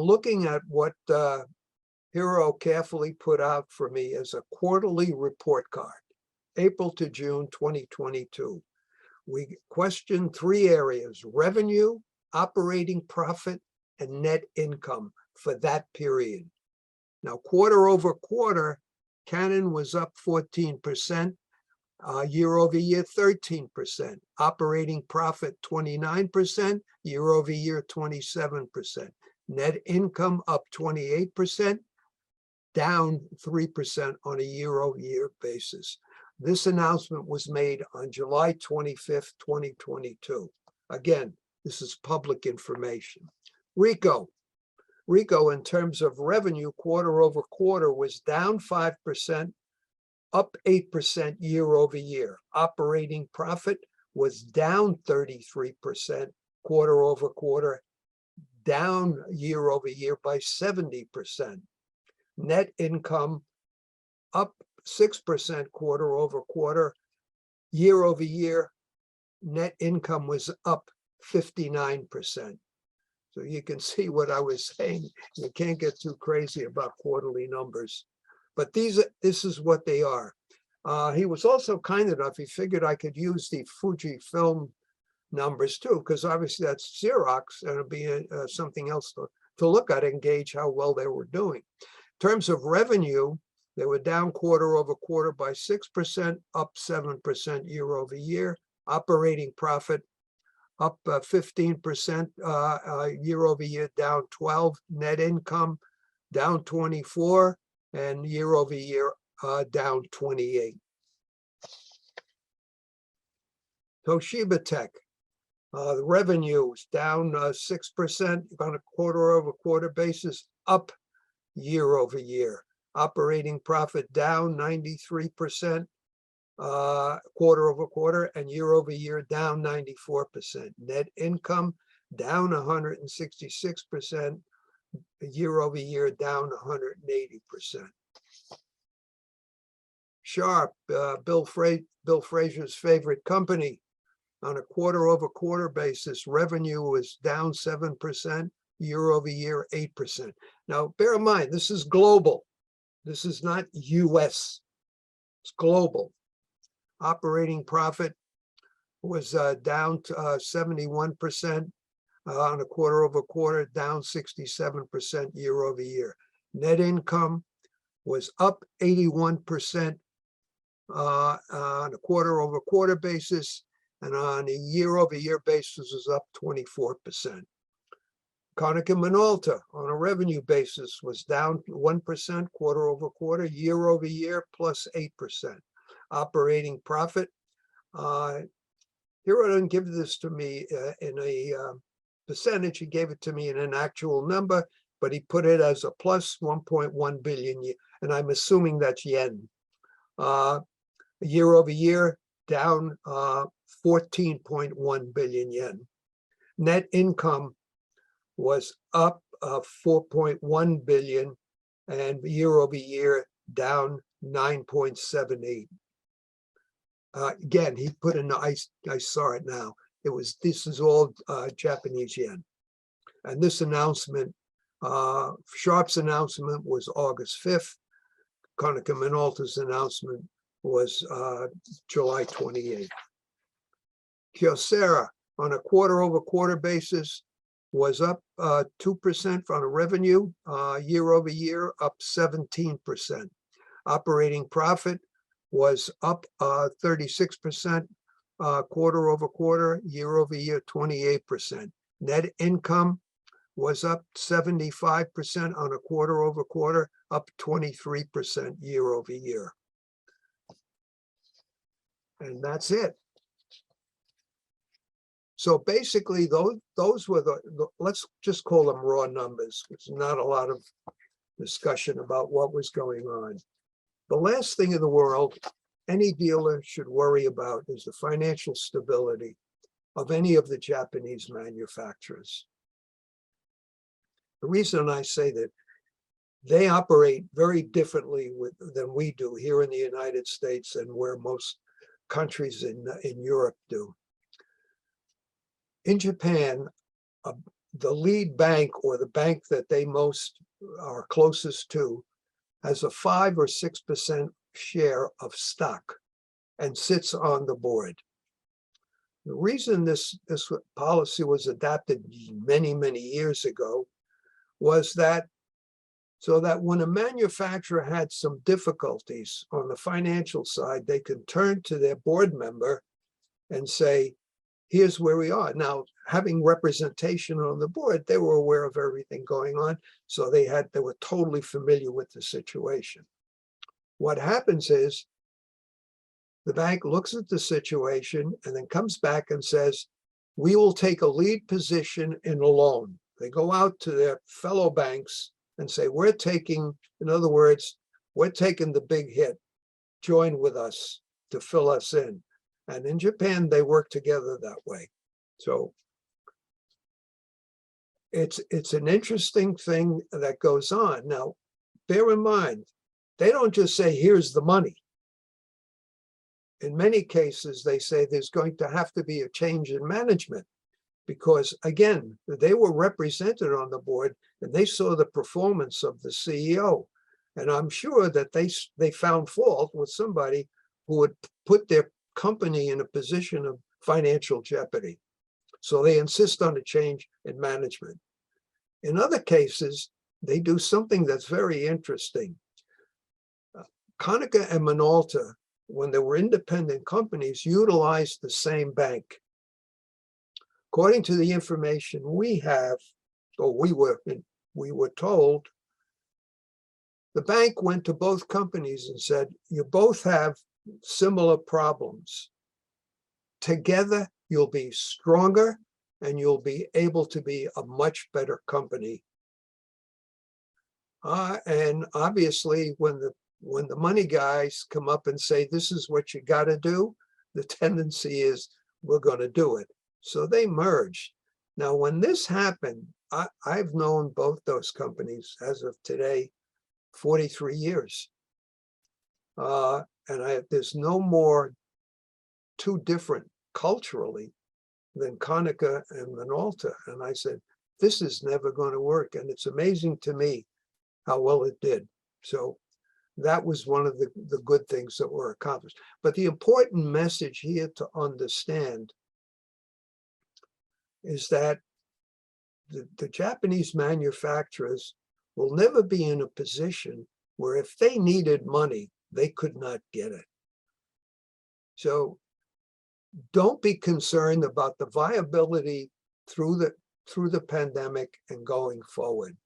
looking at what Hiro carefully put out for me as a quarterly report card, April to June 2022. We questioned 3 areas: revenue, operating profit, and net income for that period. Now, quarter over quarter, Canon was up 14%, year over year 13%, operating profit 29%, year over year 27%, net income up 28%, down 3% on a year over year basis. This announcement was made on July 25th, 2022. Again, this is public information. Ricoh, in terms of revenue, quarter over quarter was down 5%, up 8% year over year. Operating profit was down 33% quarter over quarter, down year over year by 70%. Net income up 6% quarter over quarter. Year over year, net income was up 59%. So you can see what I was saying. You can't get too crazy about quarterly numbers. But this is what they are. He was also kind enough, he figured I could use the Fuji film numbers too, because obviously that's Xerox, and it'll be something else to look at and gauge how well they were doing. In terms of revenue, they were down quarter over quarter by 6%, up 7% year over year. Operating profit up 15% year over year, down 12. Net income down 24, and year over year down 28. Toshiba Tech, the revenue was down 6% on a quarter over quarter basis, up year over year. Operating profit down 93% quarter over quarter, and year over year down 94%. Net income down 166%, year over year down 180%. Sharp, Bill Fraser's favorite company, on a quarter over quarter basis, revenue was down 7%, year over year 8%. Now, bear in mind, this is global. This is not US, it's global. Operating profit was down 71% on a quarter over quarter, down 67% year over year. Net income was up 81% on a quarter over quarter basis, and on a year over year basis was up 24%. Konica Minolta on a revenue basis was down 1% quarter over quarter, year over year plus 8%. Operating profit, Hiro didn't give this to me in a percentage, he gave it to me in an actual number, but he put it as a plus 1.1 billion, and I'm assuming that's yen. Year over year, down 14.1 billion yen. Net income was up 4.1 billion, and year over year down 9.78. Again, he put in, I saw it now. This is all Japanese yen. And this announcement, Sharp's announcement was August 5th. Konica Minolta's announcement was July 28th. Kyocera on a quarter over quarter basis was up 2% on a revenue, year over year up 17%. Operating profit was up 36% quarter over quarter, year over year 28%. Net income was up 75% on a quarter over quarter, up 23% year over year. And that's it. So basically, those were the let's just call them raw numbers. There's not a lot of discussion about what was going on. The last thing in the world any dealer should worry about is the financial stability of any of the Japanese manufacturers. The reason I say that, they operate very differently than we do here in the United States and where most countries in Europe do. In Japan, the lead bank or the bank that they most are closest to has a 5 or 6% share of stock and sits on the board. The reason this policy was adopted many, many years ago was that so that when a manufacturer had some difficulties on the financial side, they could turn to their board member and say, here's where we are. Now, having representation on the board, they were aware of everything going on. So they were totally familiar with the situation. What happens is the bank looks at the situation and then comes back and says, we will take a lead position in a loan. They go out to their fellow banks and say, we're taking, in other words, we're taking the big hit. Join with us to fill us in. And in Japan, they work together that way. So it's an interesting thing that goes on. Now, bear in mind, they don't just say, here's the money. In many cases, they say there's going to have to be a change in management because, again, they were represented on the board and they saw the performance of the CEO. And I'm sure that they found fault with somebody who would put their company in a position of financial jeopardy. So they insist on a change in management. In other cases, they do something that's very interesting. Cannata and Minolta, when they were independent companies, utilized the same bank. According to the information we have, or we were told, the bank went to both companies and said, you both have similar problems. Together, you'll be stronger and you'll be able to be a much better company. And obviously, when the money guys come up and say, this is what you got to do, the tendency is we're going to do it. So they merged. Now, when this happened, I've known both those companies as of today, 43 years. And there's no more too different culturally than Cannata and Minolta. And I said, this is never going to work. And it's amazing to me how well it did. So that was one of the good things that were accomplished. But the important message here to understand is that the Japanese manufacturers will never be in a position where if they needed money, they could not get it. So don't be concerned about the viability through the pandemic and going forward.